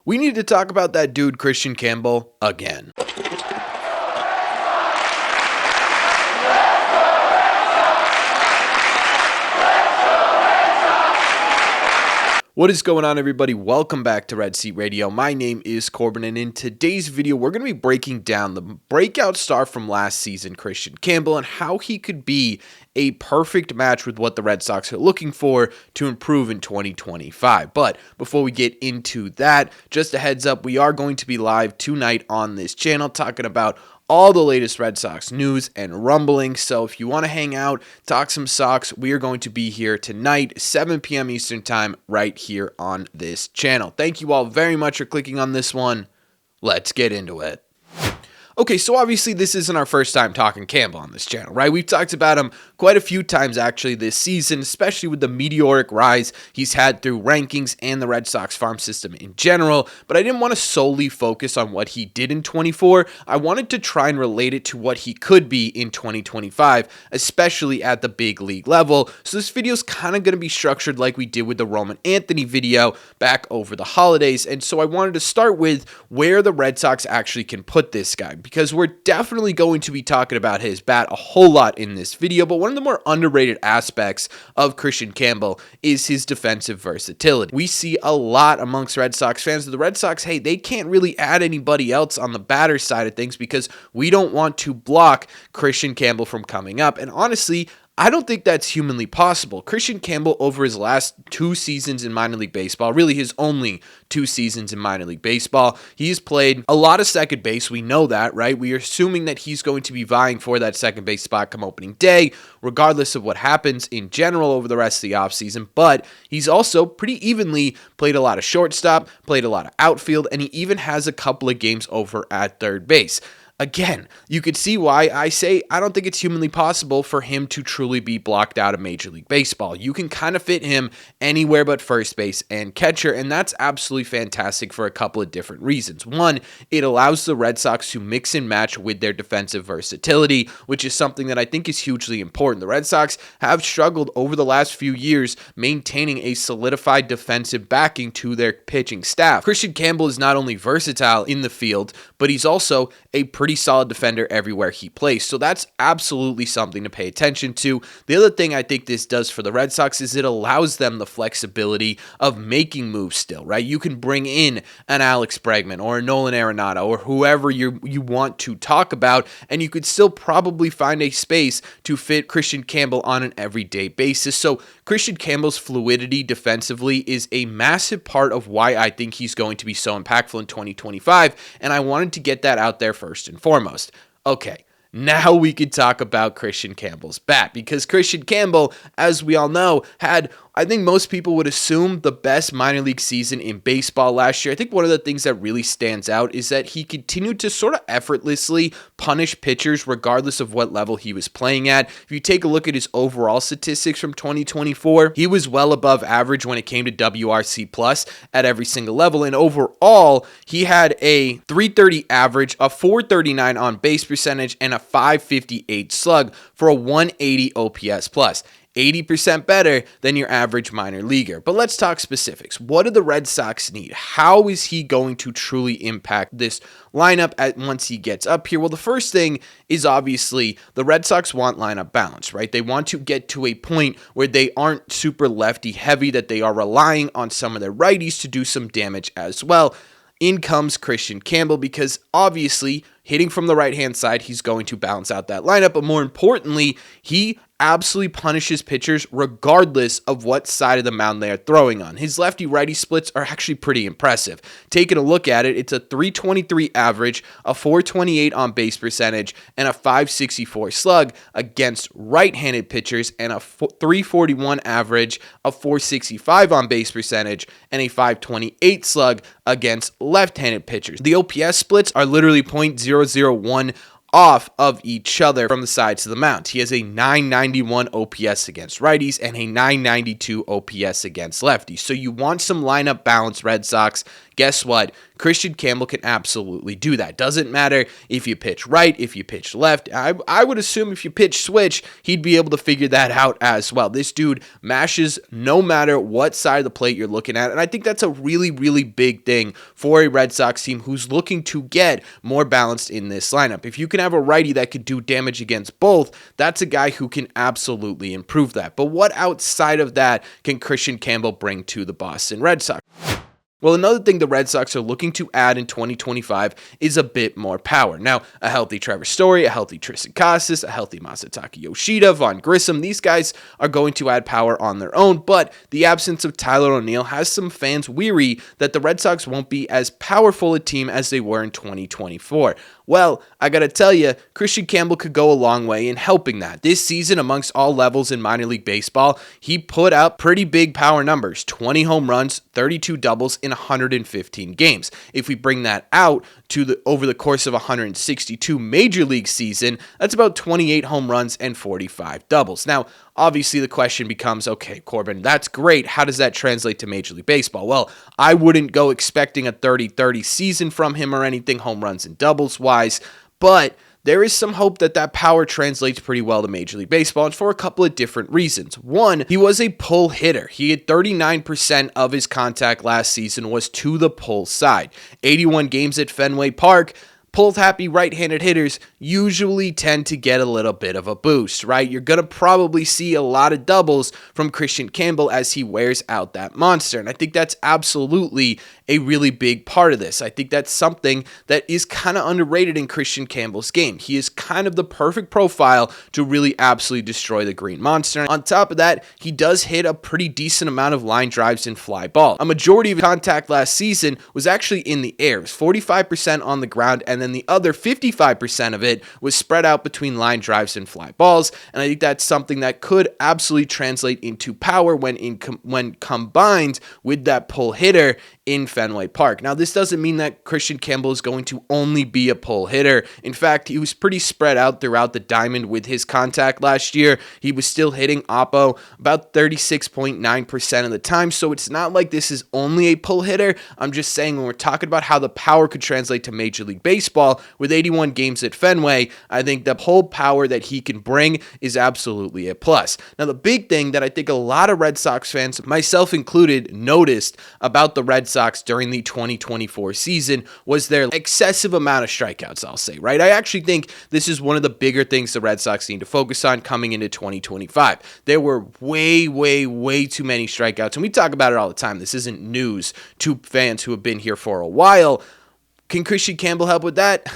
We need to talk about that dude, Kristian Campbell, again. What is going on, everybody? Welcome back to Red Seat Radio. My name is Corbin, and in today's video, we're going to be breaking down the breakout star from last season, Kristian Campbell, and how he could be a perfect match with what the Red Sox are looking for to improve in 2025. But before we get into that, just a heads up, we are going to be live tonight on this channel talking about all the latest Red Sox news and rumbling. So if you want to hang out, talk some Sox, we are going to be here tonight, 7 p.m. Eastern time, right here on this channel. Thank you all very much for clicking on this one. Let's get into it. Okay, so obviously this isn't our first time talking Campbell on this channel, right? We've talked about him quite a few times actually this season, especially with the meteoric rise he's had through rankings and the Red Sox farm system in general, but I didn't want to solely focus on what he did in 24. I wanted to try and relate it to what he could be in 2025, especially at the big league level. So this video is kind of going to be structured like we did with the Roman Anthony video back over the holidays, and so I wanted to start with where the Red Sox actually can put this guy, because we're definitely going to be talking about his bat a whole lot in this video, but one of the more underrated aspects of Kristian Campbell is his defensive versatility. We see a lot amongst Red Sox fans that the Red Sox, hey, they can't really add anybody else on the batter side of things because we don't want to block Kristian Campbell from coming up, and honestly, I don't think that's humanly possible. Kristian Campbell, over his last 2 seasons in minor league baseball, really his only 2 seasons in minor league baseball, he's played a lot of second base. We know that, right? We are assuming that he's going to be vying for that second base spot come opening day, regardless of what happens in general over the rest of the offseason. But he's also pretty evenly played a lot of shortstop, played a lot of outfield, and he even has a couple of games over at third base. Again, you could see why I say I don't think it's humanly possible for him to truly be blocked out of Major League Baseball. You can kind of fit him anywhere but first base and catcher, and that's absolutely fantastic for a couple of different reasons. One, it allows the Red Sox to mix and match with their defensive versatility, which is something that I think is hugely important. The Red Sox have struggled over the last few years maintaining a solidified defensive backing to their pitching staff. Kristian Campbell is not only versatile in the field, but he's also a pretty solid defender everywhere he plays. So that's absolutely something to pay attention to. The other thing I think this does for the Red Sox is it allows them the flexibility of making moves still, right? You can bring in an Alex Bregman or a Nolan Arenado or whoever you want to talk about, and you could still probably find a space to fit Kristian Campbell on an everyday basis. So Kristian Campbell's fluidity defensively is a massive part of why I think he's going to be so impactful in 2025, and I wanted to get that out there first and foremost. Okay, now we could talk about Kristian Campbell's bat, because Kristian Campbell, as we all know, had, I think most people would assume, the best minor league season in baseball last year. I think one of the things that really stands out is that he continued to sort of effortlessly punish pitchers regardless of what level he was playing at. If you take a look at his overall statistics from 2024, he was well above average when it came to WRC plus at every single level, and overall, he had a 330 average, a 439 on base percentage, and a 558 slug for a 180 OPS plus. 80% better than your average minor leaguer. But let's talk specifics. What do the Red Sox need? How is he going to truly impact this lineup once he gets up here? Well, the first thing is obviously the Red Sox want lineup balance, right? They want to get to a point where they aren't super lefty heavy, that they are relying on some of their righties to do some damage as well. In comes Kristian Campbell, because obviously hitting from the right-hand side, he's going to balance out that lineup, but more importantly, he absolutely punishes pitchers regardless of what side of the mound they are throwing on. His lefty-righty splits are actually pretty impressive. Taking a look at it, it's a 323 average, a 428 on base percentage, and a 564 slug against right-handed pitchers, and a 341 average, a 465 on base percentage, and a 528 slug against left-handed pitchers. The OPS splits are literally .001 off of each other from the sides of the mound. He has a 991 OPS against righties and a 992 OPS against lefties. So you want some lineup balance, Red Sox. Guess what? Kristian Campbell can absolutely do that. Doesn't matter if you pitch right, if you pitch left. I would assume if you pitch switch, he'd be able to figure that out as well. This dude mashes no matter what side of the plate you're looking at, and I think that's a really, really big thing for a Red Sox team who's looking to get more balanced in this lineup. If you can have a righty that could do damage against both, that's a guy who can absolutely improve that. But what outside of that can Kristian Campbell bring to the Boston Red Sox? Well, another thing the Red Sox are looking to add in 2025 is a bit more power. Now, a healthy Trevor Story, a healthy Tristan Casas, a healthy Masataka Yoshida, Vaughn Grissom, these guys are going to add power on their own, but the absence of Tyler O'Neill has some fans weary that the Red Sox won't be as powerful a team as they were in 2024. Well, I gotta tell you, Kristian Campbell could go a long way in helping that. This season, amongst all levels in minor league baseball, he put up pretty big power numbers, 20 home runs, 32 doubles in 115 games. If we bring that out to over the course of 162 major league season, that's about 28 home runs and 45 doubles. Now, obviously the question becomes, okay, Corbin, that's great. How does that translate to Major League Baseball? Well, I wouldn't go expecting a 30-30 season from him or anything, home runs and doubles wise, but there is some hope that that power translates pretty well to Major League Baseball, and for a couple of different reasons. One, he was a pull hitter. He had 39% of his contact last season was to the pull side. 81 games at Fenway Park. Pull-happy right-handed hitters usually tend to get a little bit of a boost, right? You're going to probably see a lot of doubles from Kristian Campbell as he wears out that monster, and I think that's absolutely a really big part of this. I think that's something that is kind of underrated in Kristian Campbell's game. He is kind of the perfect profile to really absolutely destroy the green monster. On top of that, he does hit a pretty decent amount of line drives and fly balls. A majority of contact last season was actually in the air. It was 45% on the ground, and then the other 55% of it was spread out between line drives and fly balls, and I think that's something that could absolutely translate into power when combined with that pull hitter in Fenway Park. Now, this doesn't mean that Kristian Campbell is going to only be a pull hitter. In fact, he was pretty spread out throughout the diamond with his contact last year. He was still hitting oppo about 36.9% of the time, so it's not like this is only a pull hitter. I'm just saying when we're talking about how the power could translate to Major League Baseball with 81 games at Fenway, I think the whole power that he can bring is absolutely a plus. Now, the big thing that I think a lot of Red Sox fans, myself included, noticed about the Red Sox during the 2024 season was their excessive amount of strikeouts, I'll say, right? I actually think this is one of the bigger things the Red Sox need to focus on coming into 2025. There were way too many strikeouts, and we talk about it all the time. This isn't news to fans who have been here for a while. Can Kristian Campbell help with that?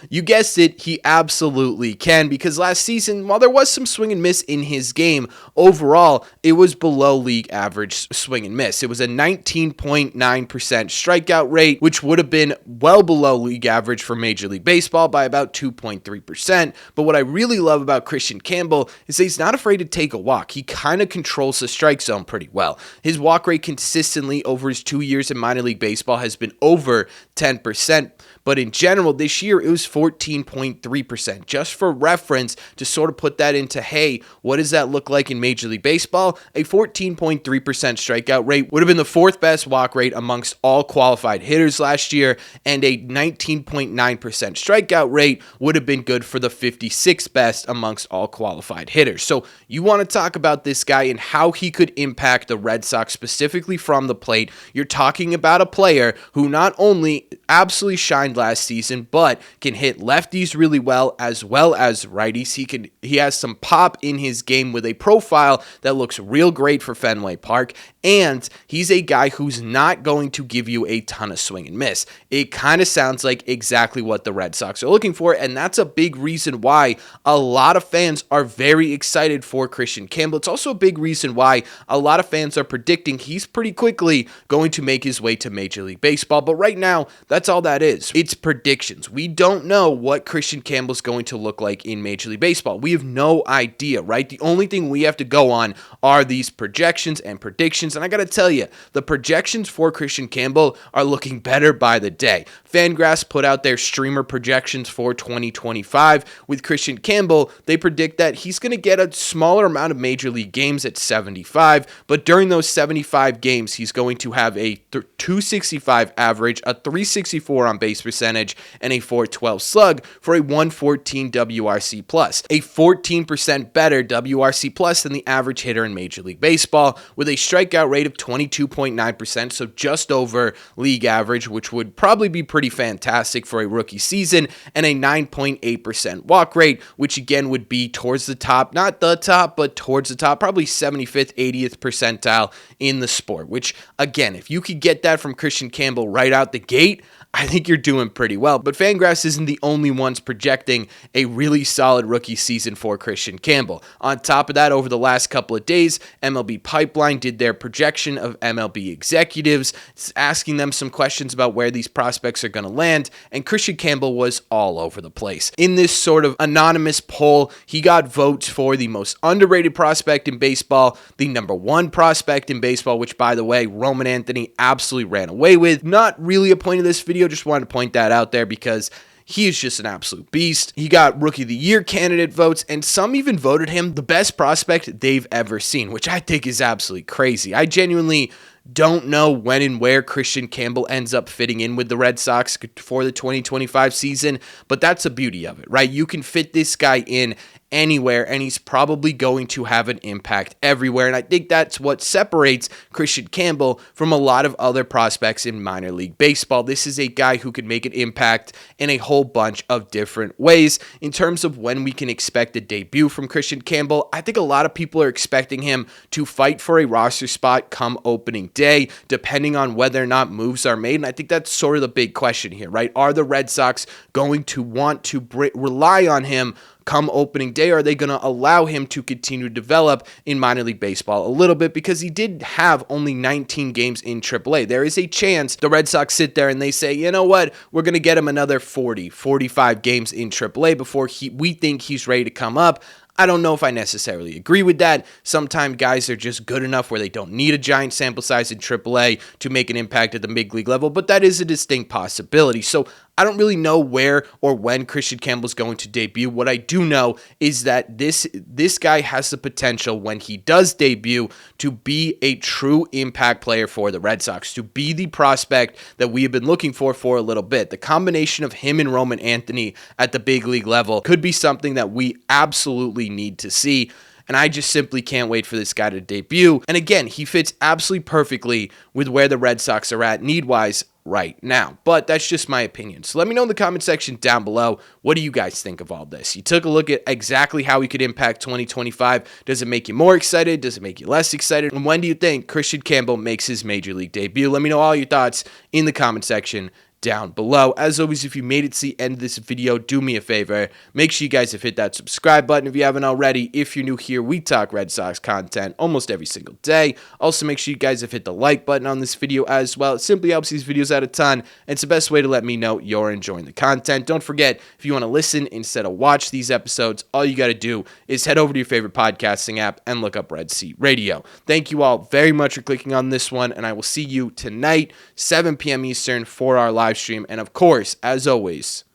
You guessed it, he absolutely can, because last season, while there was some swing and miss in his game, overall, it was below league average swing and miss. It was a 19.9% strikeout rate, which would have been well below league average for Major League Baseball by about 2.3%. But what I really love about Kristian Campbell is that he's not afraid to take a walk. He kind of controls the strike zone pretty well. His walk rate consistently over his 2 years in minor league baseball has been over 10%. But in general, this year, it was 14.3%. Just for reference, to sort of put that into, hey, what does that look like in Major League Baseball? A 14.3% strikeout rate would have been the fourth best walk rate amongst all qualified hitters last year, and a 19.9% strikeout rate would have been good for the 56th best amongst all qualified hitters. So you want to talk about this guy and how he could impact the Red Sox specifically from the plate. You're talking about a player who not only absolutely shined last season, but can hit lefties really well as righties. He has some pop in his game with a profile that looks real great for Fenway Park, and he's a guy who's not going to give you a ton of swing and miss. It kind of sounds like exactly what the Red Sox are looking for, and that's a big reason why a lot of fans are very excited for Kristian Campbell. It's also a big reason why a lot of fans are predicting he's pretty quickly going to make his way to Major League Baseball, but right now, that's all that is. It's predictions. We don't don't know what Kristian Campbell's going to look like in Major League Baseball. We have no idea, right? The only thing we have to go on are these projections and predictions. And I got to tell you, the projections for Kristian Campbell are looking better by the day. Fangraphs put out their streamer projections for 2025. With Kristian Campbell, they predict that he's going to get a smaller amount of Major League games at 75, but during those 75 games, he's going to have a 265 average, a 364 on base percentage, and a 412 slug for a 114 WRC plus, a 14% better WRC plus than the average hitter in Major League Baseball, with a strikeout rate of 22.9%, so just over league average, which would probably be pretty fantastic for a rookie season, and a 9.8% walk rate, which again would be towards the top, not the top, but towards the top, probably 75th, 80th percentile in the sport, which again, if you could get that from Kristian Campbell right out the gate, I think you're doing pretty well. But Fangraphs isn't the only ones projecting a really solid rookie season for Kristian Campbell. On top of that, over the last couple of days, MLB Pipeline did their projection of MLB executives, asking them some questions about where these prospects are going to land, and Kristian Campbell was all over the place. In this sort of anonymous poll, he got votes for the most underrated prospect in baseball, the number one prospect in baseball, which, by the way, Roman Anthony absolutely ran away with. Not really a point of this video, just wanted to point that out there because he is just an absolute beast. He got Rookie of the Year candidate votes, and some even voted him the best prospect they've ever seen, which I think is absolutely crazy. I genuinely don't know when and where Kristian Campbell ends up fitting in with the Red Sox for the 2025 season, but that's the beauty of it, right? You can fit this guy in anywhere, and he's probably going to have an impact everywhere, and I think that's what separates Kristian Campbell from a lot of other prospects in minor league baseball. This is a guy who can make an impact in a whole bunch of different ways. In terms of when we can expect a debut from Kristian Campbell, I think a lot of people are expecting him to fight for a roster spot come opening day, depending on whether or not moves are made, and I think that's sort of the big question here, right? Are the Red Sox going to want to rely on him come opening day? Are they going to allow him to continue to develop in minor league baseball a little bit, because he did have only 19 games in AAA? There is a chance the Red Sox sit there and they say, you know what, we're going to get him another 40, 45 games in AAA before we think he's ready to come up. I don't know if I necessarily agree with that. Sometimes guys are just good enough where they don't need a giant sample size in AAA to make an impact at the big league level, but that is a distinct possibility. So I don't really know where or when Kristian Campbell's going to debut. What I do know is that this guy has the potential, when he does debut, to be a true impact player for the Red Sox, to be the prospect that we have been looking for a little bit. The combination of him and Roman Anthony at the big league level could be something that we absolutely need to see. And I just simply can't wait for this guy to debut. And again, he fits absolutely perfectly with where the Red Sox are at need-wise right now. But that's just my opinion. So let me know in the comment section down below, what do you guys think of all this? You took a look at exactly how he could impact 2025. Does it make you more excited? Does it make you less excited? And when do you think Kristian Campbell makes his major league debut? Let me know all your thoughts in the comment section down below. As always, if you made it to the end of this video, do me a favor. Make sure you guys have hit that subscribe button if you haven't already. If you're new here, we talk Red Sox content almost every single day. Also, make sure you guys have hit the like button on this video as well. It simply helps these videos out a ton, and it's the best way to let me know you're enjoying the content. Don't forget, if you want to listen instead of watch these episodes, all you got to do is head over to your favorite podcasting app and look up Red Seat Radio. Thank you all very much for clicking on this one, and I will see you tonight, 7 p.m. Eastern, for our live stream, and of course, as always,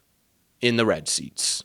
in the red seats.